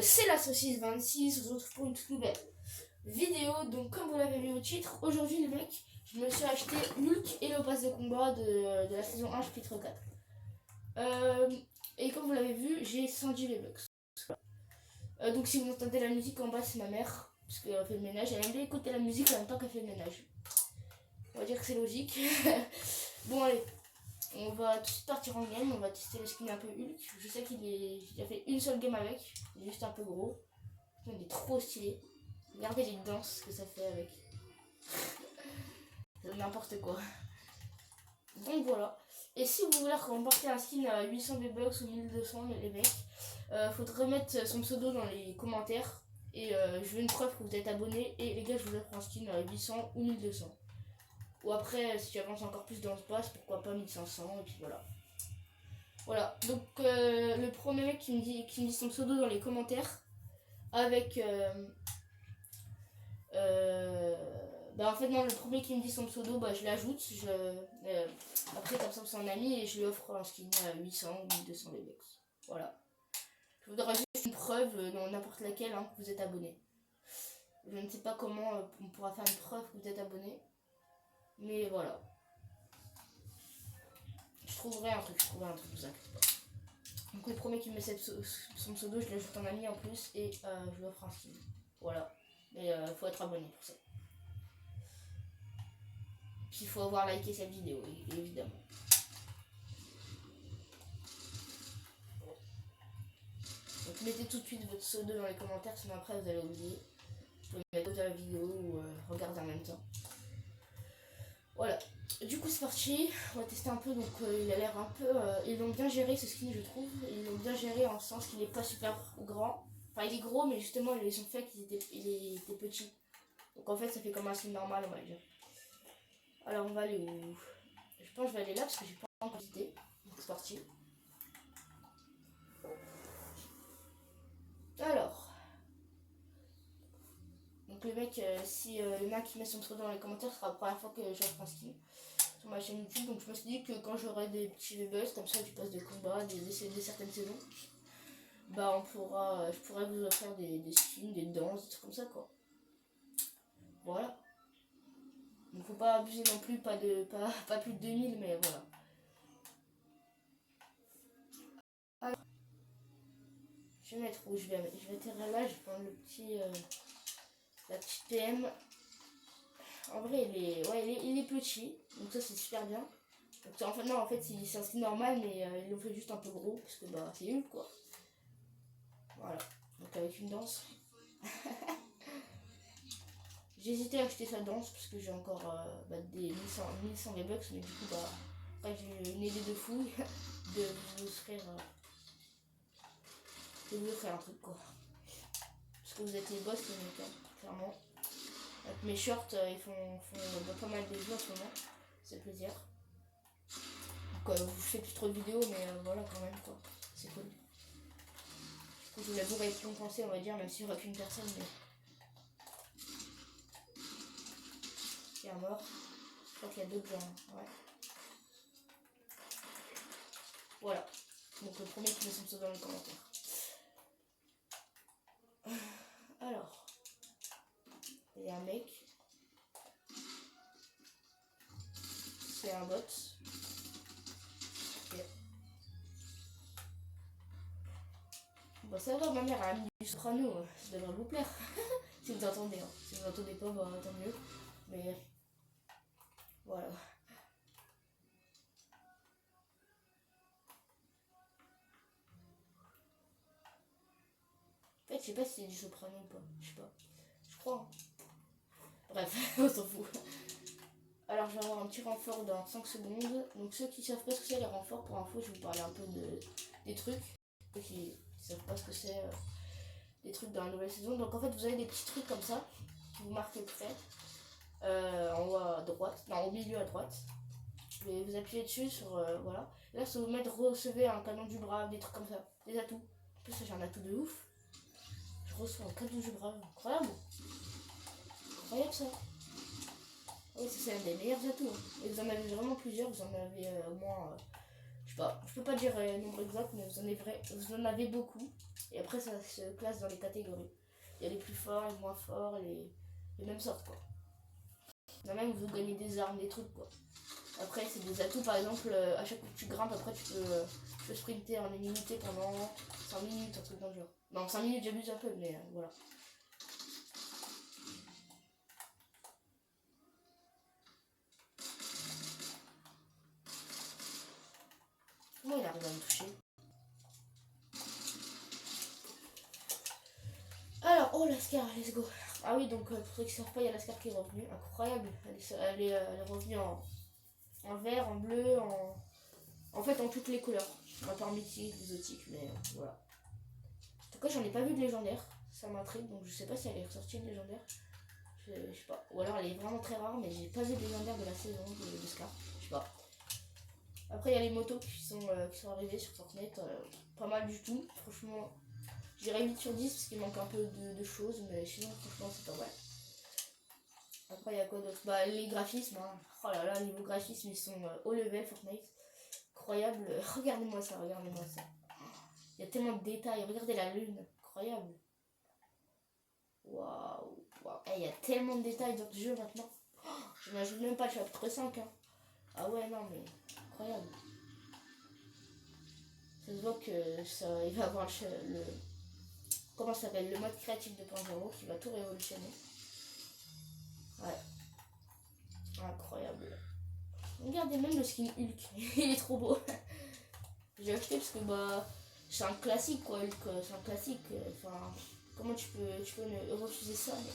c'est la saucisse 26, on se retrouve pour une toute nouvelle vidéo. Donc comme vous l'avez vu au titre, aujourd'hui les mecs, je me suis acheté Hulk et le pass de combat de la saison 1 chapitre 4. Et comme vous l'avez vu, j'ai 110 V-Bucks. Donc si vous entendez la musique en bas, c'est ma mère, parce qu'elle fait le ménage, elle aime bien écouter la musique en même temps qu'elle fait le ménage. On va dire que c'est logique. Bon allez, on va tout de suite partir en game, on va tester le skin un peu Hulk. Je sais qu'il a fait une seule game avec, il est juste un peu gros. Il est trop stylé. Regardez les danses que ça fait avec. C'est n'importe quoi. Donc voilà. Et si vous voulez remporter un skin à 800 V-Bucks ou 1200 les mecs, faudrait mettre son pseudo dans les commentaires. Et je veux une preuve que vous êtes abonné. Et les gars, je vous offre un skin à 800 ou 1200. Ou après, si tu avances encore plus dans ce pass, pourquoi pas 1500. Et puis voilà. Voilà. Donc le premier mec qui me dit son pseudo dans les commentaires. Avec... bah en fait non, le premier qui me dit son pseudo, bah je l'ajoute. Après comme ça c'est un ami et je lui offre un skin à 800 ou 1200 V-Bucks. Voilà. Je voudrais juste une preuve dans n'importe laquelle hein, que vous êtes abonné. Je ne sais pas comment on pourra faire une preuve que vous êtes abonné. Mais voilà. Je trouverai un truc, vous inquiétez pas. Donc le premier qui me met son pseudo, je l'ajoute en ami en plus et je lui offre un skin. Voilà. Mais faut être abonné pour ça. Puis il faut avoir liké cette vidéo, évidemment. Donc mettez tout de suite votre pseudo dans les commentaires, sinon après vous allez oublier. Vous pouvez mettre dans la vidéo ou regarder en même temps. Voilà. Du coup c'est parti, on va tester un peu. Donc il a l'air un peu... ils l'ont bien géré ce skin je trouve. Ils l'ont bien géré en sens qu'il n'est pas super grand. Enfin il est gros mais justement ils ont fait qu'il était petit. Donc en fait ça fait comme un skin normal on va dire. Alors on va aller où? Je pense que je vais aller là parce que j'ai pas encore d'idée. Donc c'est parti. Alors. Donc le mec, si il y en a qui met son pseudo dans les commentaires, ce sera la première fois que j'offre un skin sur ma chaîne YouTube. Donc je me suis dit que quand j'aurai des petits V-Bucks, comme ça du passe de combat, des certaines saisons, bah je pourrais vous offrir des skins, des danses, des trucs comme ça quoi. Voilà. Donc faut pas abuser non plus, pas plus de 2000 mais voilà. Alors, je vais mettre où je vais atterrir là, je vais prendre le petit la petite PM. En vrai il est petit, donc ça c'est super bien. Donc en fait non, en fait c'est un skin normal mais ils l'ont fait juste un peu gros parce que bah c'est Hulk quoi. Voilà, donc avec une danse. J'ai hésité à acheter sa danse parce que j'ai encore des 1100 V-Bucks mais du coup bah après j'ai une idée de fou de vous offrir un truc quoi. Parce que vous êtes les boss les mecs hein, clairement. Avec mes shorts ils font pas mal de vues en ce moment, c'est plaisir. Donc je fais plus trop de vidéos mais voilà quand même quoi, c'est cool. Du coup je vous l'avoue récompenser on va dire même s'il n'y aura qu'une personne mais... qui est mort. Je crois qu'il y a d'autres gens, ouais. Voilà. Donc le premier qui met son pseudo dans les commentaires. Alors. Il y a un mec. C'est un bot. Ok. Bon ça va, ma mère a mis du soprano, ça devrait vous plaire. Si vous entendez, hein. Si vous entendez pas, bah tant mieux. Mais voilà. En fait, je sais pas si c'est du soprano ou pas. Je sais pas. Je crois. Hein. Bref, on s'en fout. Alors, je vais avoir un petit renfort dans 5 secondes. Donc, ceux qui savent pas ce que c'est les renforts, pour info, je vais vous parler un peu des trucs. Ceux qui savent pas ce que c'est, des trucs dans la nouvelle saison. Donc, en fait, vous avez des petits trucs comme ça qui vous marquent prêt. En haut à droite, non, au milieu à droite. Et vous appuyez dessus sur voilà. Là, ça vous mettre recevez un canon du brave, des trucs comme ça, des atouts. En plus, j'ai un atout de ouf. Je reçois un canon du brave, incroyable. Incroyable ça. Oui, c'est un des meilleurs atouts. Hein. Et vous en avez vraiment plusieurs, vous en avez au moins, je pas, je peux pas dire le nombre exact, mais vous en avez beaucoup. Et après, ça se classe dans les catégories. Il y a les plus forts, les moins forts, les mêmes sortes, quoi. Il y en a même vous gagnez des armes, des trucs, quoi. Après, c'est des atouts, par exemple, à chaque fois que tu grimpes, après, tu peux sprinter en immunité pendant 5 minutes, un truc dans le genre. Non, 5 minutes, j'abuse un peu, mais voilà. Comment il arrive à me toucher? Alors, oh, l'Ascar, let's go. Ah oui, donc, pour ceux qui ne savent pas, il y a l'Ascar qui est revenu. Incroyable. Elle est revenue en vert, en bleu, en fait, en toutes les couleurs. À part mythique, exotique, mais voilà. En tout cas, j'en ai pas vu de légendaire. Ça m'intrigue, donc je sais pas si elle est ressortie de légendaire. Je sais pas. Ou alors elle est vraiment très rare, mais j'ai pas vu de légendaire de la saison de Scar. Je sais pas. Après, il y a les motos qui sont arrivées sur Fortnite. Pas mal du tout. Franchement, je dirais 8 sur 10 parce qu'il manque un peu de choses, mais sinon, franchement, c'est pas mal. Après, il y a quoi d'autre? Bah, les graphismes. Hein. Oh là là, niveau graphisme, ils sont haut level Fortnite. Incroyable. Regardez-moi ça, regardez-moi ça. Il y a tellement de détails. Regardez la lune. Incroyable. Waouh. Wow. Il y a tellement de détails dans ce jeu maintenant. Oh, je n'imagine même pas le chapitre 5. Hein. Ah ouais, non, mais incroyable. Ça se voit que ça, il va avoir le comment ça s'appelle, le mode créatif 2.0 qui va tout révolutionner. Ouais. Incroyable. Regardez même le skin Hulk. Il est trop beau. J'ai acheté parce que bah c'est un classique quoi, Hulk. C'est un classique. Enfin, comment tu peux refuser ça mais...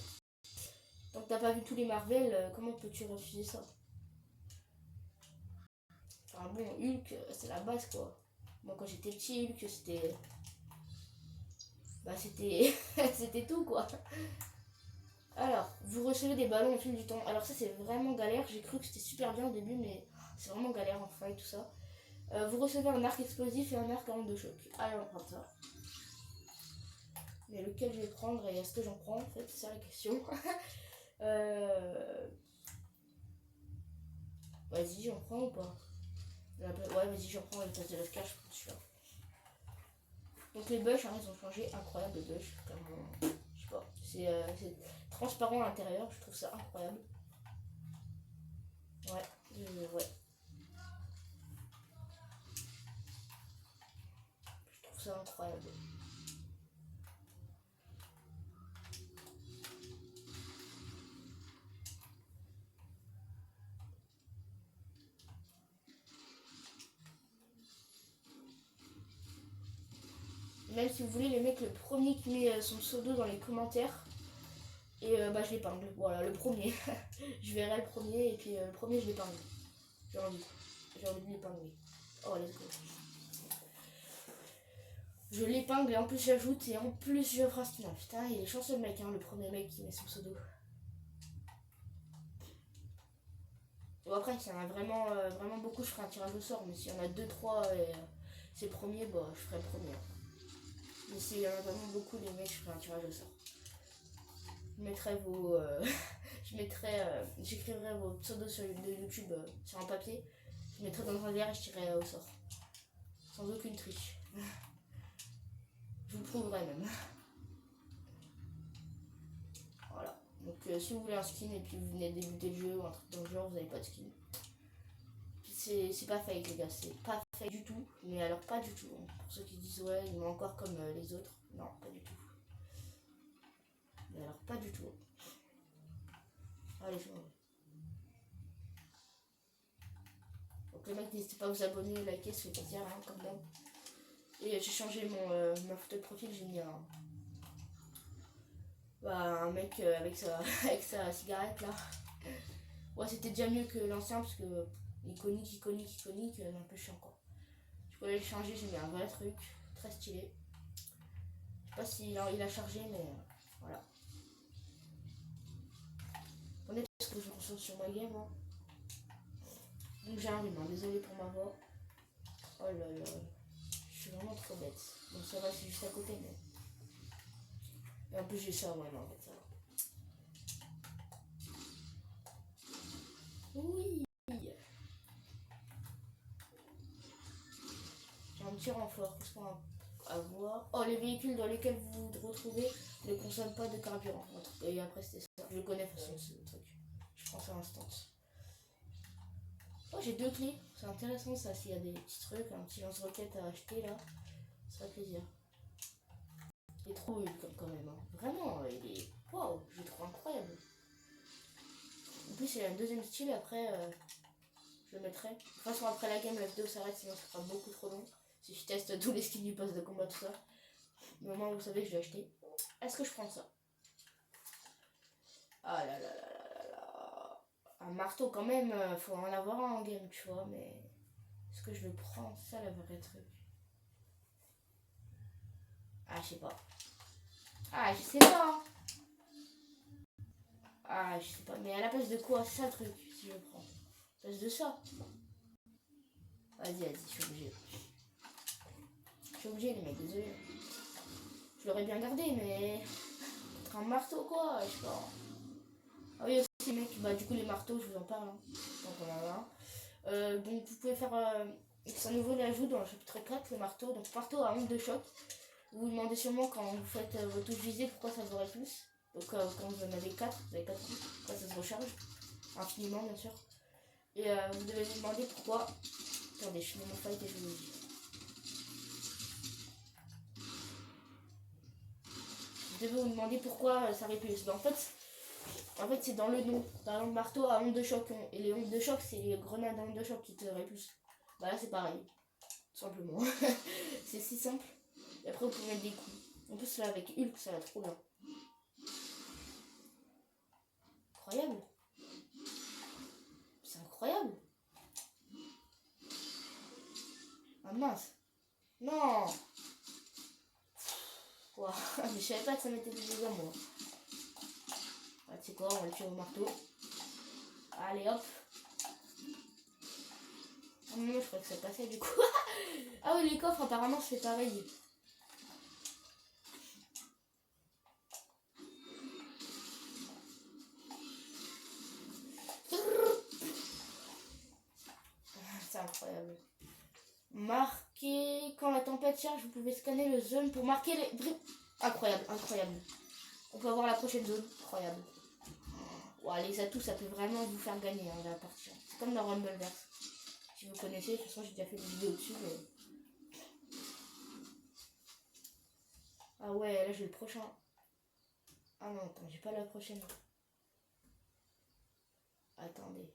Tant que t'as pas vu tous les Marvel, comment peux-tu refuser ça? Enfin bon, Hulk, c'est la base quoi. Moi quand j'étais petit, Hulk c'était... Bah c'était... c'était tout quoi. Alors, vous recevez des ballons au fil du temps. Alors ça c'est vraiment galère, j'ai cru que c'était super bien au début mais c'est vraiment galère en fait tout ça. Vous recevez un arc explosif et un arc à onde de choc. Allez on prend ça. Mais lequel je vais prendre et est-ce que j'en prends en fait, c'est ça la question. Vas-y j'en prends ou pas? Ouais vas-y j'en prends, à la place de l'Oscar je prends celui-là. Donc les bush, hein, ils ont changé, incroyable les bush, clairement, je sais pas, c'est transparent à l'intérieur, je trouve ça incroyable. Ouais, ouais. Je trouve ça incroyable. Même si vous voulez les mecs, le premier qui met son pseudo dans les commentaires, et bah je l'épingle, voilà le premier. Je verrai le premier et puis le premier je l'épingle. J'ai envie de l'épingler. Oh let's go. Je l'épingle et en plus j'ajoute et en plus je ferai un putain il est chanceux le mec hein, le premier mec qui met son pseudo. Bon après s'il y en a vraiment, vraiment beaucoup je ferai un tirage au sort mais s'il y en a 2-3 et c'est le premier bah je ferai le premier. Mais s'il y en a vraiment beaucoup les mecs je ferai un tirage au sort. Je mettrai vos... j'écrirai vos pseudos sur YouTube sur un papier. Je mettrai dans un verre et je tirerai au sort. Sans aucune triche. Je vous le prouverai même. Voilà. Donc si vous voulez un skin et puis vous venez de débuter le jeu ou un truc dans le genre, vous n'avez pas de skin. C'est pas fake les gars, c'est pas fake du tout. Mais alors pas du tout. Hein. Pour ceux qui disent ouais, il m'a encore comme les autres. Non, pas du tout. Mais alors pas du tout. Allez, je m'en vais. Donc les mecs, n'hésitez pas à vous abonner, liker, ça fait plaisir, hein, comme d'hab. Et j'ai changé ma photo de profil, j'ai mis un mec avec sa cigarette là. Ouais, c'était déjà mieux que l'ancien parce que iconique, un peu chiant quoi. Du coup là j'ai changé, j'ai mis un vrai truc, très stylé. Je sais pas s'il il a chargé mais voilà. Attendez parce que je me concentre sur ma game. Hein. Donc j'ai un rhume, hein. Désolé pour ma voix. Oh là là, je suis vraiment trop bête. Bon ça va, c'est juste à côté mais... Et en plus j'ai ça, ouais, non, en fait ça va. Oui. petit renfort. Qu'est-ce qu'on a à voir? Oh, les véhicules dans lesquels vous vous retrouvez ne consomment pas de carburant. Et après, c'était ça. Je le connais de toute façon, ce truc. Je prends ça instant. Oh, j'ai 2 clés. C'est intéressant ça. S'il y a des petits trucs, un petit lance-roquette à acheter là, ça ferait plaisir. Il est trop nul quand même. Hein. Vraiment, il est. Waouh, il est trop incroyable. En plus, il y a un deuxième style. Après, je le mettrai. De toute façon, après la game, la vidéo s'arrête, sinon ça sera beaucoup trop long. Si je teste tous les skins du pass de combat, tout ça. Mais au moins, vous savez que je l'ai acheté. Est-ce que je prends ça? Ah là là là là là là. Un marteau, quand même, faut en avoir un en game, tu vois. Mais est-ce que je le prends? Ça, le vrai truc. Ah, je sais pas. Ah, je sais pas. Hein. Ah, je sais pas. Mais à la place de quoi? C'est ça le truc, si je le prends. À la place de ça. Vas-y, vas-y, je suis obligé. Je suis obligé, les mecs, désolé. Je l'aurais bien gardé, mais. Être un marteau, quoi, je sais pas. Ah oui, aussi, les mecs, bah, du coup, les marteaux, je vous en parle. Hein. Donc, on en a un. Donc, vous pouvez faire. C'est un nouveau ajout dans le chapitre 4, le marteau. Donc, marteau à onde de choc. Vous vous demandez sûrement quand vous faites vos touches visées pourquoi ça vous aurait plus. Donc, quand vous en avez 4, vous avez 4 coups. Pourquoi ça se recharge infiniment, bien sûr. Et vous devez vous demander pourquoi. Attendez, je finis mon fight et je vous le dis. Vous devez vous demander pourquoi ça répulse. Ben, en fait c'est dans le nom. Par exemple, marteau à onde de choc. Et les ondes de choc, c'est les grenades à onde de choc qui te répulsent. Bah là, c'est pareil. Tout simplement. C'est si simple. Et après, vous pouvez mettre des coups. En plus, là, avec Hulk, ça va trop bien. Incroyable. C'est incroyable. Ah mince. Non. Wow. Mais je savais pas que ça mettait des dégâts, moi. Ah, tu sais quoi, on va le tuer au marteau. Allez, hop. Ah non, je crois que ça passait du coup. Ah oui, les coffres, apparemment, c'est pareil. C'est incroyable. Marquer quand la tempête charge, vous pouvez scanner le zone pour marquer les. Incroyable, incroyable. On peut avoir la prochaine zone, incroyable. Ouais, les atouts, ça peut vraiment vous faire gagner hein, la partie. C'est comme dans Rumbleverse. Si vous connaissez, de toute façon, j'ai déjà fait des vidéos dessus. Mais... Ah ouais, là j'ai le prochain. Ah non, attends, j'ai pas la prochaine. Attendez.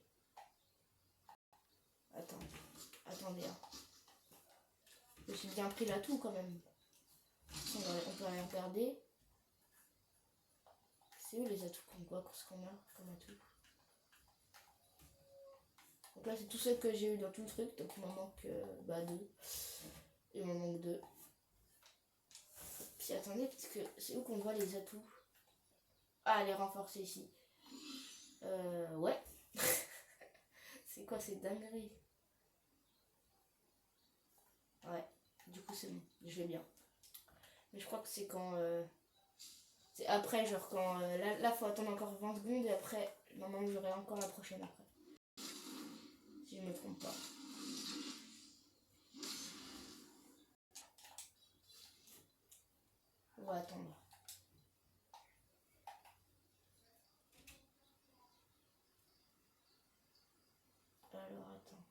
Attendez. Hein. Je me suis bien pris l'atout quand même. On peut aller regarder. C'est où les atouts qu'on voit, ce qu'on a comme atout? Donc là, c'est tout ce que j'ai eu dans tout le truc. Donc il m'en manque 2. Il m'en manque 2. Puis attendez, parce que c'est où qu'on voit les atouts? Ah, les renforcer ici. Ouais. C'est quoi cette dinguerie? Ouais, du coup c'est bon, je vais bien. Mais je crois que c'est quand... c'est après, genre quand... là, faut attendre encore 20 secondes et après, normalement j'aurai encore la prochaine après. Si je me trompe pas. On va attendre. Alors attends.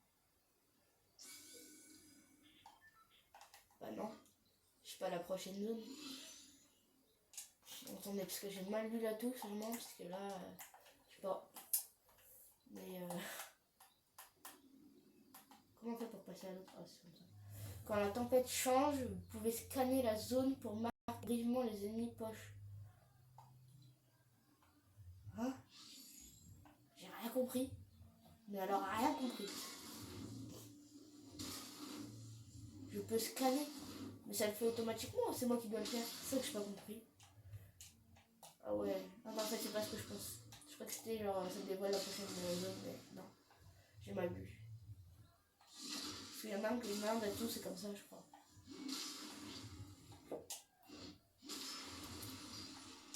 Bah non. Je sais pas la prochaine zone. Attendez, parce que j'ai mal lu l'atout seulement, parce que là... je sais pas. Mais comment on fait pour passer à l'autre? Ah, c'est comme ça. Quand la tempête change, vous pouvez scanner la zone pour marquer brièvement les ennemis poches. Hein? J'ai rien compris. Mais alors rien compris. Je peux scanner. Mais ça le fait automatiquement, c'est moi qui dois le faire. C'est ça que j'ai pas compris. Ah ouais. Ah bah en fait c'est pas ce que je pense. Je crois que c'était genre ça dévoile la prochaine zone, mais non. J'ai mal lu. Parce qu'il y en a un qui merde et tout, c'est comme ça je crois.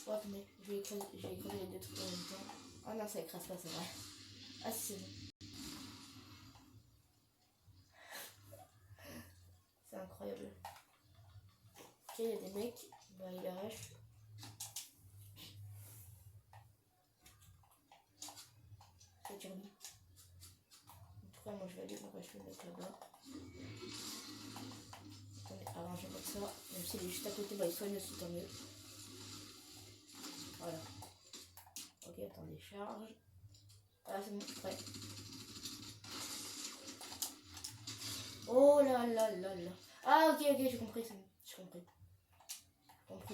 Oh attendez, je vais écraser les deux trucs en même temps. Oh non ça écrase pas, c'est vrai. Ah si c'est bon. C'est incroyable. incroyable. Ok, il y a des mecs. Bah, il arrache. C'est Kirby. En tout cas, moi je vais aller arracher le mec là-bas. Attendez, avant je vais mettre ça. Même s'il est juste à côté, bah il soigne aussi, tant mieux. Voilà. Ok, attendez, charge. Ah, c'est bon, prêt. Oh là là là là. Ah, ok, j'ai compris, c'est bon. J'ai compris.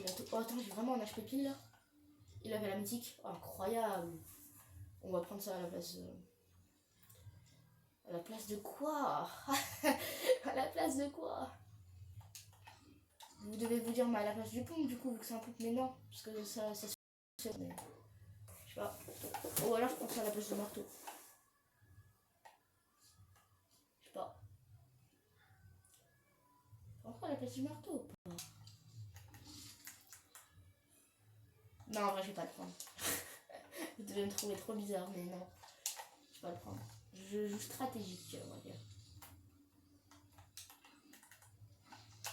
Là, tout. Oh, attends, j'ai vraiment un HP pile là. Il avait la mythique. Oh, incroyable. On va prendre ça à la place. À la place de quoi? À la place de quoi? Vous devez vous dire, mais à la place du pompe, du coup, vu que c'est un pompe, mais non. Parce que ça se fait. Mais... je sais pas. Ou alors je prends ça à la place du marteau. Je sais pas. Pourquoi à la place du marteau ou pas? Non, en vrai, je vais pas le prendre. Vous devez me trouver trop bizarre, mais non. Je vais pas le prendre. Je joue stratégique, on va dire.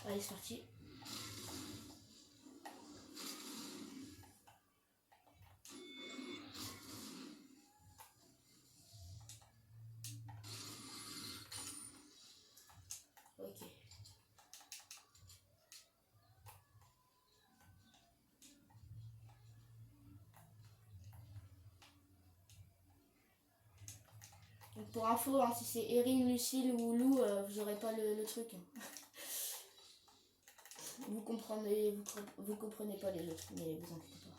Allez, c'est parti. Ok. Donc pour info, hein, si c'est Erin, Lucille ou Lou, vous aurez pas le truc. Hein. Vous comprenez pas les autres, mais vous inquiétez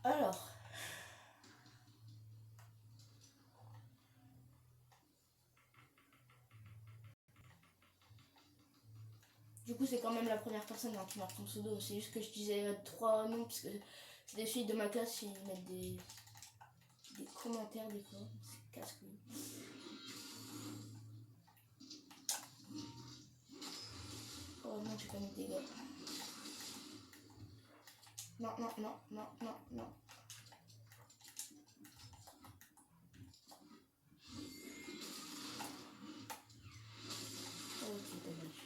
pas. Alors. Du coup, c'est quand même la première personne hein, qui marque son pseudo. C'est juste que je disais 3 noms, parce que c'est des filles de ma classe qui mettent des commentaires des fois. C'est casse-couille. Oh non, j'ai pas mis de dégâts. Non, non, non, non, non, non. Ok, dommage.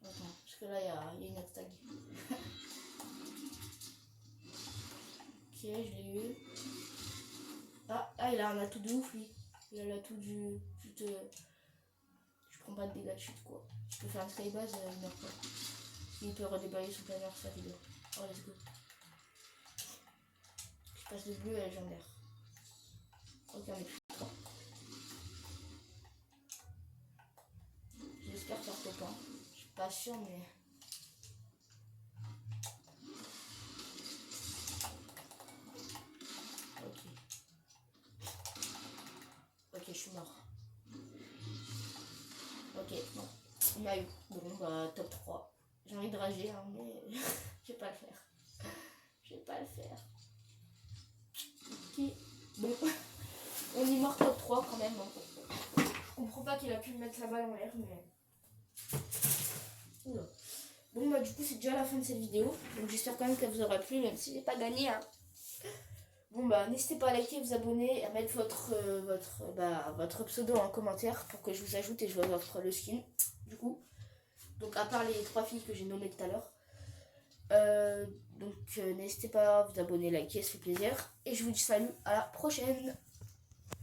Attends, parce que là, il y a une attaque. Ok, je l'ai eu. Ah, il a un atout de ouf, lui. Il a l'atout du... Je prends pas de dégâts de chute, quoi. Je peux faire un skybase, il meurt pas. Il peut redéballer son planeur, ça vidéo. Oh, let's go. Je passe de bleu à légendaire. Ok, on est plus 3. J'espère faire copain. Je suis pas sûre, mais... Ok, je suis mort. Ok, bon. Il m'a eu. Bon, bah, top 3. J'ai envie de rager, hein, mais je vais pas le faire. Je vais pas le faire. Ok. Bon. On est mort top 3 quand même. Hein. Je comprends pas qu'il a pu me mettre la balle en l'air, mais... Oula. Bon, bah, du coup, c'est déjà la fin de cette vidéo. Donc, j'espère quand même qu'elle vous aura plu, même si j'ai pas gagné, hein. Bon bah n'hésitez pas à liker, vous abonner, à mettre votre pseudo en commentaire pour que je vous ajoute et je vous offre le skin du coup. Donc à part les 3 filles que j'ai nommées tout à l'heure. Donc n'hésitez pas à vous abonner, liker, ça fait plaisir. Et je vous dis salut, à la prochaine.